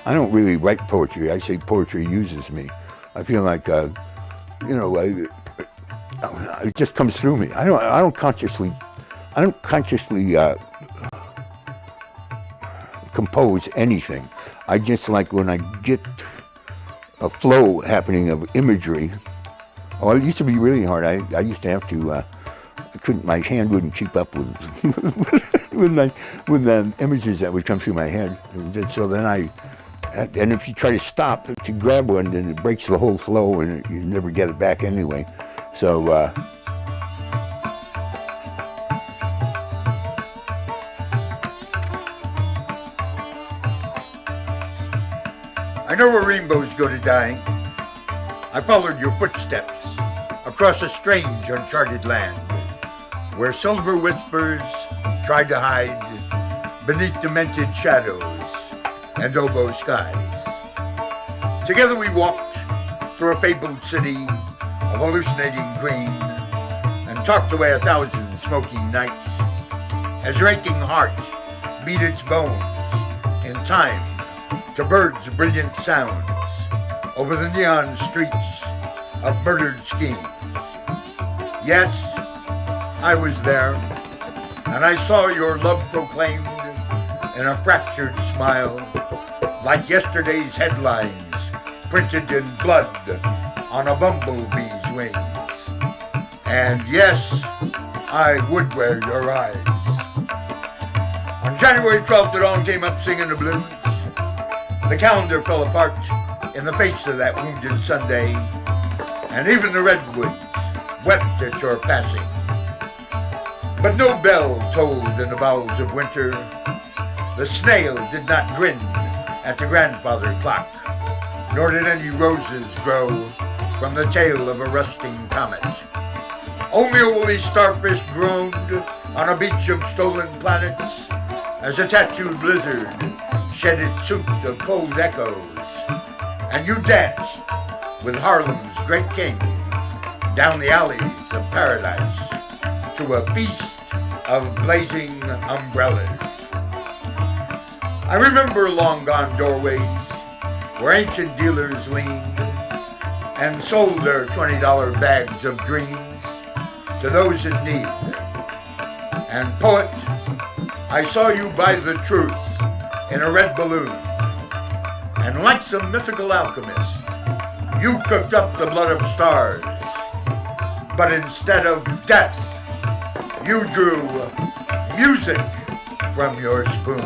I don't really write poetry. I say poetry uses me. I feel like, you know, it just comes through me. I don't consciously compose anything. I just like when I get a flow happening of imagery. Oh, it used to be really hard. I used to have to. My hand wouldn't keep up with with the images that would come through my head. So then and if you try to stop to grab one, then it breaks the whole flow, and you never get it back anyway. So. I know where rainbows go to die. I followed your footsteps across a strange, uncharted land, where silver whispers tried to hide beneath demented shadows and oboe skies. Together we walked through a fabled city of hallucinating green and talked away 1,000 smoking nights as your aching heart beat its bones in time to birds' brilliant sounds over the neon streets of murdered schemes. Yes, I was there, and I saw your love proclaimed in a fractured smile, like yesterday's headlines printed in blood on a bumblebee's wings. And yes, I would wear your eyes. On January 12th, it all came up singing the blues. The calendar fell apart in the face of that wounded Sunday, and even the redwoods wept at your passing. But no bell tolled in the bowels of winter. The snail did not grin at the grandfather clock, nor did any roses grow from the tail of a rusting comet. Only a woolly starfish groaned on a beach of stolen planets as a tattooed blizzard shed its suit of cold echoes, and you danced with Harlem's great king down the alleys of paradise to a feast of blazing umbrellas. I remember long-gone doorways where ancient dealers leaned and sold their $20 bags of dreams to those in need. And poet, I saw you buy the truth in a red balloon, and like some mythical alchemist, you cooked up the blood of stars, but instead of death, you drew music from your spoon.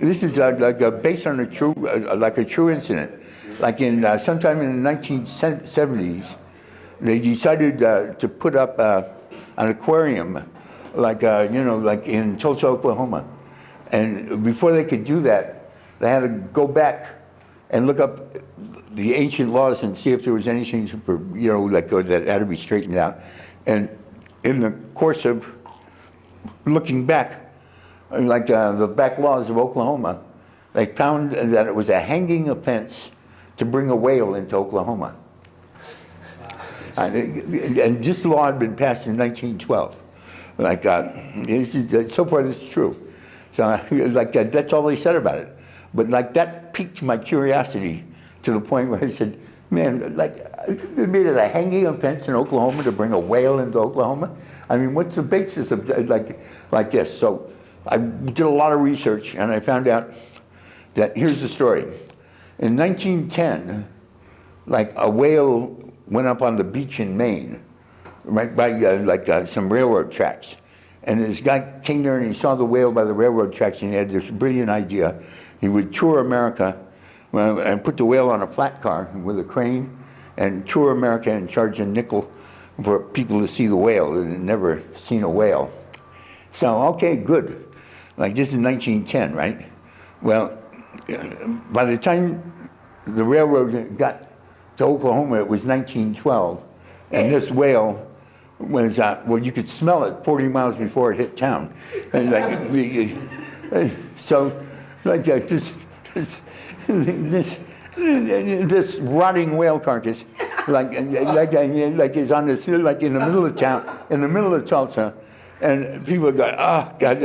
This is based on a true incident. Like in sometime in the 1970s, they decided to put up an aquarium, like in Tulsa, Oklahoma. And before they could do that, they had to go back and look up the ancient laws and see if there was anything that had to be straightened out. And in the course of looking back, the back laws of Oklahoma, they found that it was a hanging offense to bring a whale into Oklahoma. And this law had been passed in 1912. So far this is true. So that's all they said about it. But that piqued my curiosity to the point where I said, Man, like, they made it a hanging offense in Oklahoma to bring a whale into Oklahoma. I mean, what's the basis of like this? So I did a lot of research, and I found out that here's the story. In 1910, like a whale went up on the beach in Maine, right by some railroad tracks. And this guy came there and he saw the whale by the railroad tracks, and he had this brilliant idea. He would tour America and put the whale on a flat car with a crane and tour America and charge a nickel for people to see the whale that had never seen a whale. So, okay, good. Like, this is 1910, right? Well, by the time the railroad got to Oklahoma, it was 1912, and this whale was, well, you could smell it 40 miles before it hit town. And so, like this rotting whale carcass, like is on this, like in the middle of town, in the middle of Tulsa, and people go, oh God,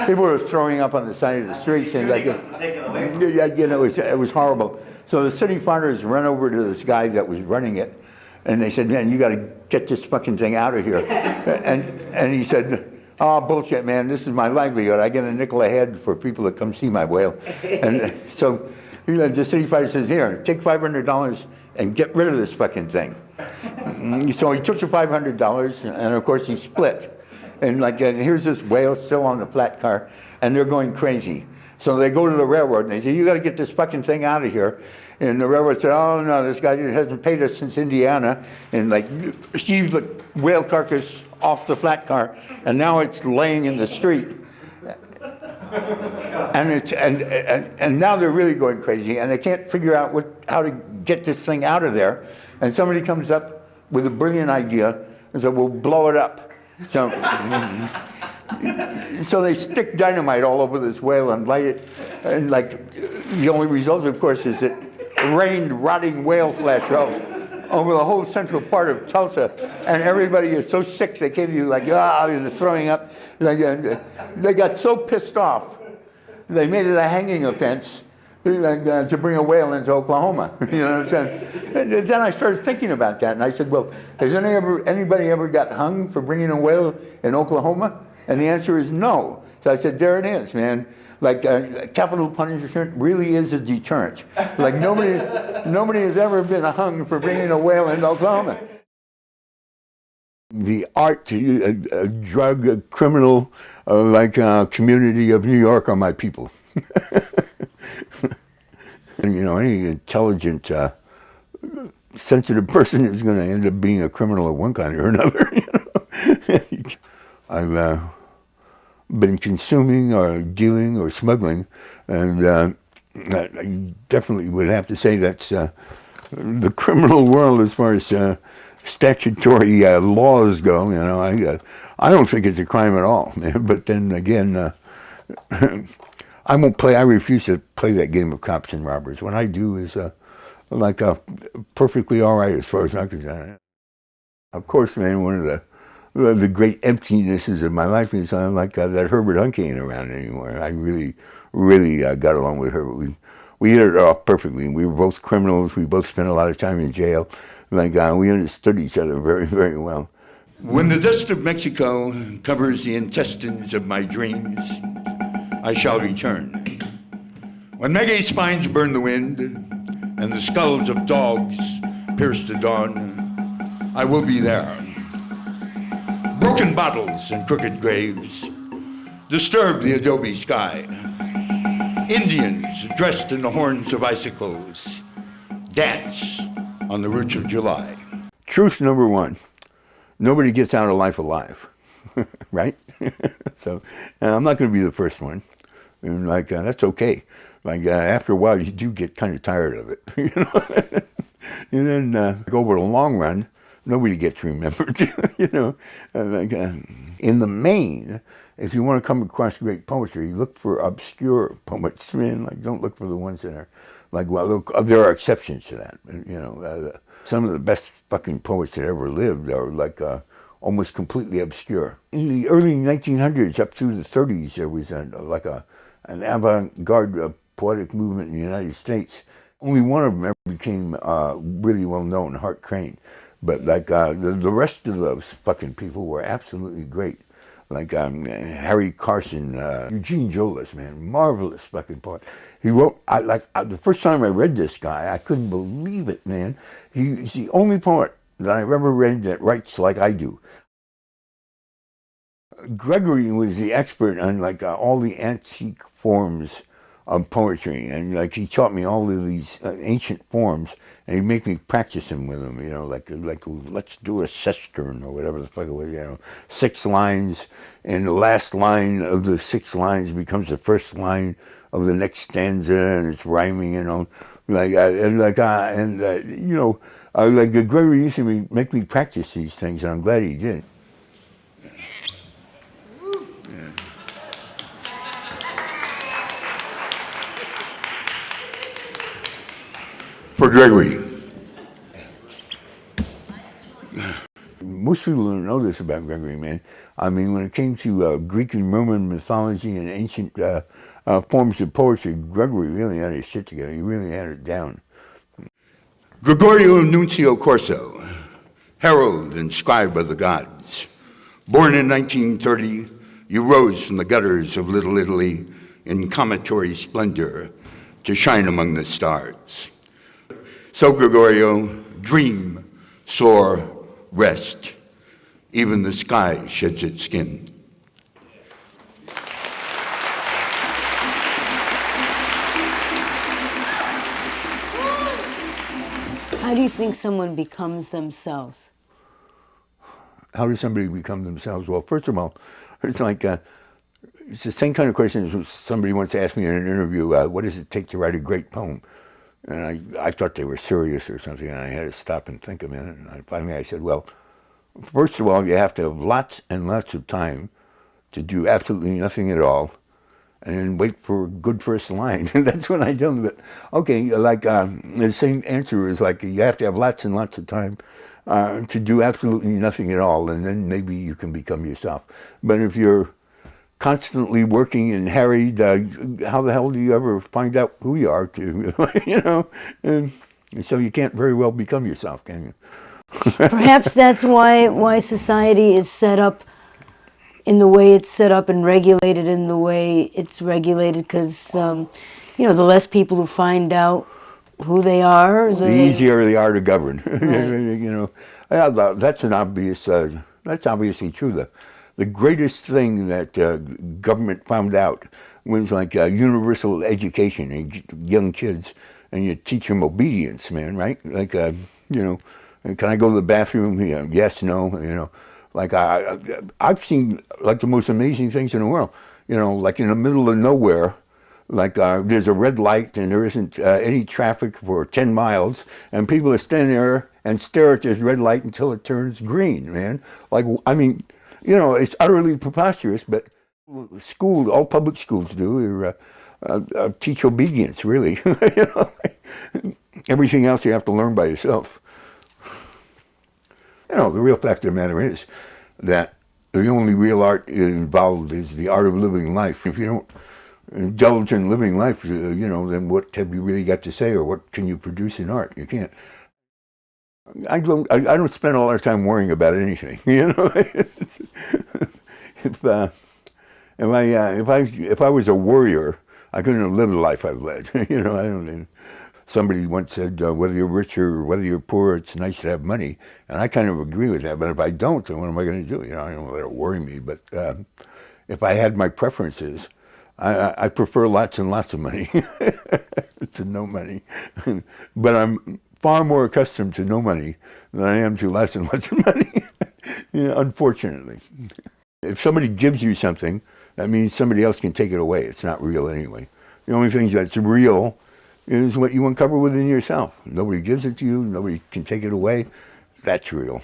people were throwing up on the side of the streets, and like, you know, it was horrible. So the city fighters run over to this guy that was running it, and they said, man, you got to get this fucking thing out of here. And he said, oh, bullshit, man, this is my livelihood. I get a nickel a head for people that come see my whale. And so the city fighter says, here, take $500 and get rid of this fucking thing. So he took the $500, and of course he split. And here's this whale still on the flat car, and they're going crazy. So they go to the railroad and they say, you got to get this fucking thing out of here. And the railroad said, oh no, this guy hasn't paid us since Indiana, and like heaved the whale carcass off the flat car, and now it's laying in the street. And it's and now they're really going crazy, and they can't figure out how to get this thing out of there. And somebody comes up with a brilliant idea and said, we'll blow it up. So, so they stick dynamite all over this whale and light it, and like the only result, of course, is it rained rotting whale flesh over the whole central part of Tulsa, and everybody is so sick they came to you like, they're throwing up. They got so pissed off, they made it a hanging offense to bring a whale into Oklahoma. You know what I'm saying? And then I started thinking about that, and I said, well, has anybody ever got hung for bringing a whale in Oklahoma? And the answer is no. So I said, there it is, man. Like capital punishment really is a deterrent. Like nobody has ever been hung for bringing a whale into Oklahoma. The art, drug, criminal, community of New York are my people. And you know, any intelligent, sensitive person is going to end up being a criminal of one kind or another. You know? I've been consuming or dealing or smuggling, and I definitely would have to say that's the criminal world as far as statutory laws go. You know, I don't think it's a crime at all. But then again, I won't play. I refuse to play that game of cops and robbers. What I do is perfectly all right as far as I'm concerned. Of course, man, one of the great emptinesses of my life is that Herbert Huncke ain't around anymore. I really got along with Herbert. We hit it off perfectly. We were both criminals. We both spent a lot of time in jail. We understood each other very, very well. When the dust of Mexico covers the intestines of my dreams, I shall return. When maguey spines burn the wind and the skulls of dogs pierce the dawn, I will be there. Broken bottles and crooked graves disturb the adobe sky. Indians dressed in the horns of icicles dance on the roots of July. Truth number one, nobody gets out of life alive, right? So, and I'm not going to be the first one. And that's okay. After a while, you do get kind of tired of it, you know. And then over the long run, nobody gets remembered, you know. In the main, if you want to come across great poetry, look for obscure poets. Don't look for the ones that are look, there are exceptions to that. You know, some of the best fucking poets that ever lived are almost completely obscure. In the early 1900s up through the 30s, there was an avant-garde poetic movement in the United States. Only one of them ever became really well known, Hart Crane. But like the rest of those fucking people were absolutely great. Like Harry Carson, Eugene Jolas, man, marvelous fucking poet. He wrote, the first time I read this guy, I couldn't believe it, man. He's the only poet that I've ever read that writes like I do. Gregory was the expert on like all the antique forms of poetry, and like he taught me all of these ancient forms, and he'd make me practice them with him. You know, like let's do a sestern or whatever the fuck it was. You know, 6 lines, and the last line of the 6 lines becomes the first line of the next stanza, and it's rhyming. You know, like Gregory used to make me practice these things, and I'm glad he did. For Gregory. Most people don't know this about Gregory, man. I mean, when it came to Greek and Roman mythology and ancient forms of poetry, Gregory really had his shit together. He really had it down. Gregorio Nuncio Corso, herald and scribe of the gods. Born in 1930, you rose from the gutters of Little Italy in cometary splendor to shine among the stars. So, Gregorio, dream, soar, rest. Even the sky sheds its skin. How do you think someone becomes themselves? How does somebody become themselves? Well, first of all, it's like, it's the same kind of question as somebody once asked me in an interview, what does it take to write a great poem? And I thought they were serious or something, and I had to stop and think a minute. And finally I said, well, first of all, you have to have lots and lots of time to do absolutely nothing at all, and then wait for a good first line. And that's when I tell them that, okay, like the same answer is like you have to have lots and lots of time to do absolutely nothing at all, and then maybe you can become yourself. But if you're constantly working and harried, how the hell do you ever find out who you are to, you know? And so you can't very well become yourself, can you? Perhaps that's why society is set up in the way it's set up and regulated in the way it's regulated, because, the less people who find out who they are, the easier they are to govern. Right. That's obviously true. The greatest thing that government found out was like universal education and young kids, and you teach them obedience, man, right? Like, can I go to the bathroom? Yes, no, Like I've seen like the most amazing things in the world, like in the middle of nowhere, like there's a red light and there isn't any traffic for 10 miles, and people are standing there and stare at this red light until it turns green, man. Like, I mean, it's utterly preposterous, but all public schools do, teach obedience, really. Everything else you have to learn by yourself. The real fact of the matter is that the only real art involved is the art of living life. If you don't indulge in living life, then what have you really got to say, or what can you produce in art? You can't. I don't spend a lot of time worrying about anything. If I was a warrior, I couldn't have lived the life I've led. I don't. Somebody once said, whether you're rich or whether you're poor, it's nice to have money, and I kind of agree with that. But if I don't, then what am I going to do? I don't let it worry me. But if I had my preferences, I prefer lots and lots of money to no money. But I'm far more accustomed to no money than I am to lots and lots of money, unfortunately. If somebody gives you something, that means somebody else can take it away. It's not real anyway. The only thing that's real is what you uncover within yourself. Nobody gives it to you. Nobody can take it away. That's real.